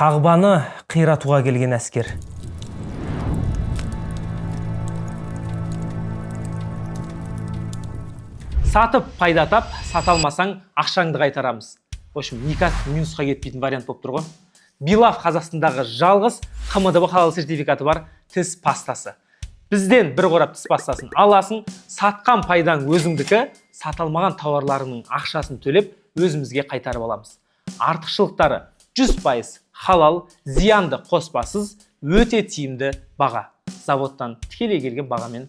Қағбаны қиратуға келген әскер. Сатып пайда тап, сата алмасаң ақшаңды қайтарамыз. В общем, никак минусқа кетпейтін вариант болып тұр ғой. Билав Қазақстандағы жалғыз КМДБ халал сертификаты бар тіс пастасы. Бізден бір қорап тіс пастасын аласың, сатқан пайдаң өзіңдікі, саталмаған тауарларының ақшасын төлеп өзімізге қайтарып аламыз. Артықшылықтары 100% халал, зиянды қоспасыз, өте тиімді баға. Заводтан тікелей келген бағамен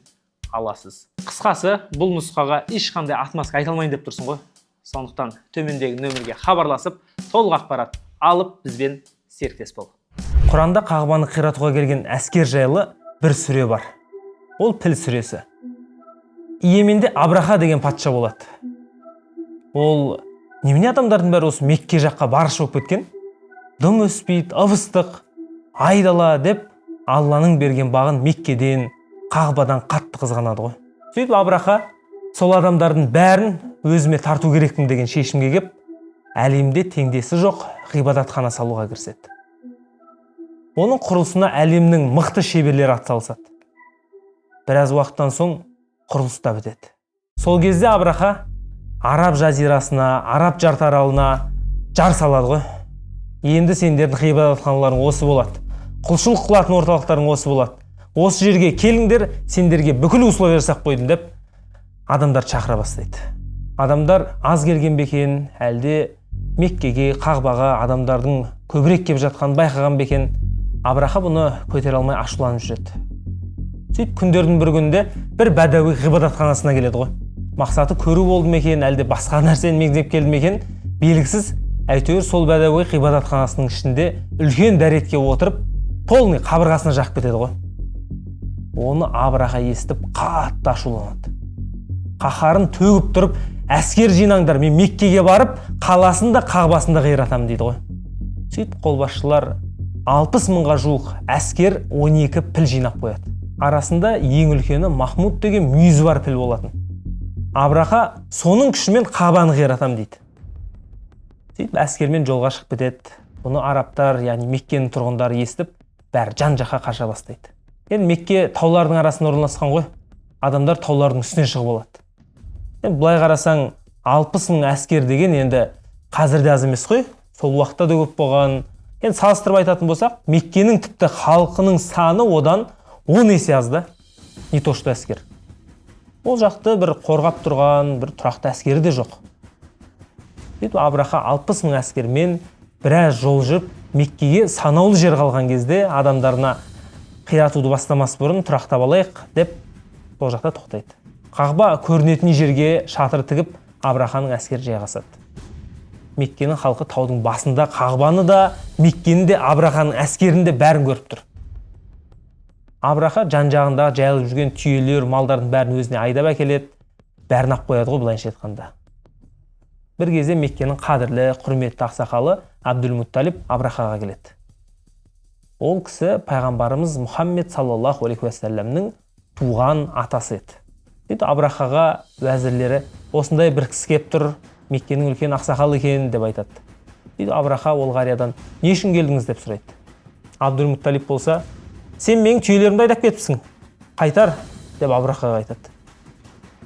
аласыз. Қысқасы, бұл нұсқаға ешқандай отмазка айта алмайын деп тұрсың ғой. Сондықтан төмендегі нөмірге хабарласып, толық ақпарат алып бізбен серіктес бол. Құранда қағбаны қиратуға келген әскер жайлы бір сүре бар. Ол Піл сүресі. Иеменде Абраха деген патша болады. Ол немене адамдардың бәрі осы Мекке жаққа барыш болып кеткен? Дым өспейді, ывыстық, айдала деп Алланың берген бағын Меккеден, Қағбадан қатты қызғанады ғой. Сөйтіп Абраха сол адамдардың бәрін өзіме тарту керекпін деген шешімге кеп, әлемде теңдесі жоқ ғибадатхана салуға кіріседі. Оның құрылысына әлемнің мықты шеберлері атсалысады. Біраз уақыттан соң құрылыс та бітеді. Сол кезде Абраха Араб жазирасына, Араб жартаралына жар салады ғой. Енді сендердің ғибадатханаларың осы болады. Құлшылық қылатын орталықтарың осы болады. Осы жерге келіңдер, сендерге бүкіл условия жасап қойдым деп адамдар шақыра бастайды. Адамдар аз келген бекен, әлде Меккеге, Қағбаға адамдардың көбірек кеп жатқанын байқаған бекен. Абраха бұны көтере алмай ашуланып жүреді. Сөйтіп күндердің бір күнінде бір бәдәуи ғибадатханасына келеді ғой. Мақсаты көру болды ма екен, әлде басқа нәрсені меңзеп келді ме екен, белгісіз. Әйтеуір сол бәдәуи ғибадатханасының ішінде үлкен дәретке отырып, полный қабырғасына жақып кетеді ғой. Оны Абраха естіп қатты ашуланады. Қаһарын төгіп тұрып, әскер жинаңдар, мен Меккеге барып, қаласында, Қағбасында қиратамын дейді ғой. Сөйтіп қолбасшылар 60 мыңға жуық әскер 12 піл жинап қояды. Арасында ең үлкені Махмуд деген мүйізі бар піл болатын. Абраха соның күшімен Қағбаны қиратамын дейді. Сөйтіп әскермен жолға шығып кетеді. Бұны арабтар, яғни Меккенің тұрғындары естіп, бәрі жан-жаққа қаша бастайды. Енді Мекке таулардың арасында орналасқан ғой. Адамдар таулардың үстіне шығып алады. Енді былай қарасаң, 60 мың әскер деген енді қазірде аз емес қой. Сол уақытта да көп болған. Енді салыстырып айтатын болсақ, Меккенің тіпті халқының саны одан 10 есе аз да. Не то что әскер. Ол жақты бір қорғап тұрған, бір тұрақты әскері де жоқ. Сөйтіп Абраха 60 мың әскермен біраз жол жүріп, Меккеге санаулы жер қалған кезде адамдарына қиратуды бастамас бұрын тұрақтап алайық деп сол жақта тоқтайды. Қағба көрінетін жерге шатыр тігіп, Абраханың әскері жайғасады. Меккенің халқы таудың басында Қағбаны да, Меккені де, Абраханың әскерін де бәрін көріп тұр. Абраха жан-жағындағы жайылып жүрген түйелер, малдардың бәрін өзіне айдап әкеледі, бәрін ап қояды ғой былайша айтқанда. Бір кезде Меккенің қадірлі, құрметті ақсақалы Абдул-Мутталиб Абрахаға келеді. Ол кісі пайғамбарымыз Мұхаммед саллаллаху алейхи уассаламның туған атасы еді. Сөйтіп Абрахаға уәзірлері осындай бір кісі келіп тұр, Меккенің үлкен ақсақалы екен деп айтады. Сөйтіп Абраха ол қариядан не үшін келдіңіз деп сұрайды. Абдул-Мутталиб болса, сен менің түйелерімді айдап кетіпсің, қайтар деп Абрахаға айтады.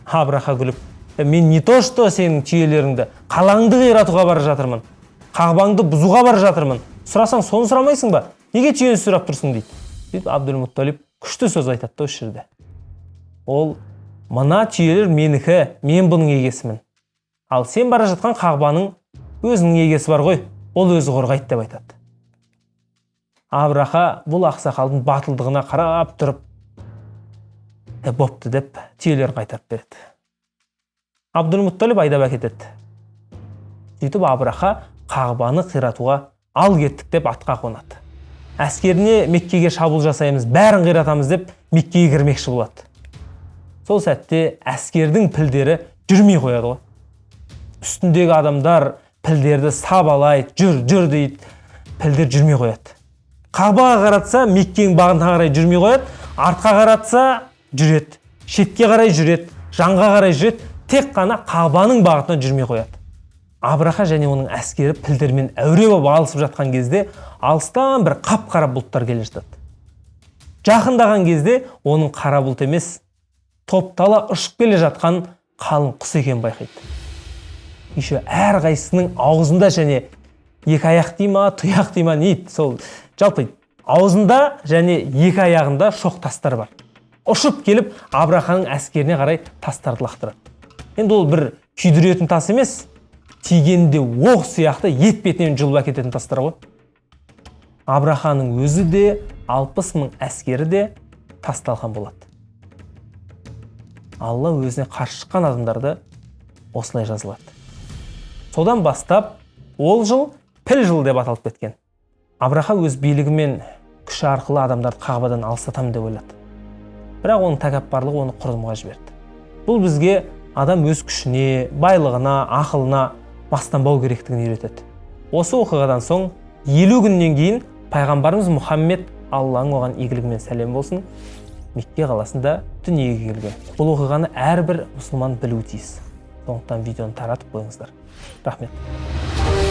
Абраха күліп, мен не то что сенің түйелеріңді, қалаңды қиратуға бара жатырмын, Қағбаңды бұзуға бара жатырмын, сұрасаң соны сұрамайсың ба, неге түйені сұрап тұрсың дейді. Сөйтіп Абдул-Мутталиб күшті сөз айтады осы жерде. Ол, мына түйелер менікі, мен бұның егесімін. Ал сен бара жатқан Қағбаның өзінің егесі бар ғой, ол өзі қорғайды деп айтады. Абраха бұл ақсақалдың батылдығына қарап тұрып, бопты деп түйелерін қайтарып береді. Абдул-Мутталиб айдап әкетеді. Сөйтіп Абраха Қағбаны қиратуға ал кеттік деп атқа қонады. Әскеріне Меккеге шабуыл жасаймыз, бәрін қиратамыз деп Меккеге кірмекші болады. Сол сәтте әскердің пілдері жүрмей қояды ғой. Үстіндегі адамдар пілдерді сабалайды, жүр дейді, пілдер жүрмей қояды. Қағбаға қаратса Меккенің бағына қарай жүрмей қояды, артқа қаратса жүреді, шетке қарай жүреді, жанға қарай жүреді, тек қана Қағбаның бағытына жүрмей қояды. Абраха және оның әскері пілдермен әуре болып алысып жатқан кезде алыстан бір қап-қара бұлттар келе жатады. Жақындаған кезде оның қара бұлт емес, топтала ұшып келе жатқан қалың құс екенін байқайды. Еще әрқайсысының аузында және екі аяқ дейма, тұяқ дейма нейді, сол жалпы аузында және екі аяғында шоқ тастар бар. Ұшып келіп Абраханың әскеріне қарай тастарды лақтырады. Енді ол бір күйдіретін тас емес, тигенде оқ сияқты ет бетінен жұлып әкететін тастар ғой. Абраханың өзі де 60.000 әскері де тасталған болады. Алла өзіне қарсы шыққан адамдарды осылай жазылады. Содан бастап ол жыл піл жыл деп аталып кеткен. Абраха өз билігімен күші арқылы адамдарды Қағбадан алыстатамын деп ойлады. Бірақ оның тәкаппарлығы оны құрдымға жіберді. Бұл бізге адам өз күшіне, байлығына, ақылына мастанбау керектігін үйретеді. Осы оқиғадан соң 50 күннен кейін пайғамбарымыз Мұхаммед, Алланың оған игілігімен сәлем болсын, Мекке қаласында дүниеге келген. Бұл оқиғаны әрбір мұсылман білуі тиіс. Сондықтан видеоны таратып қойыңыздар. Рахмет.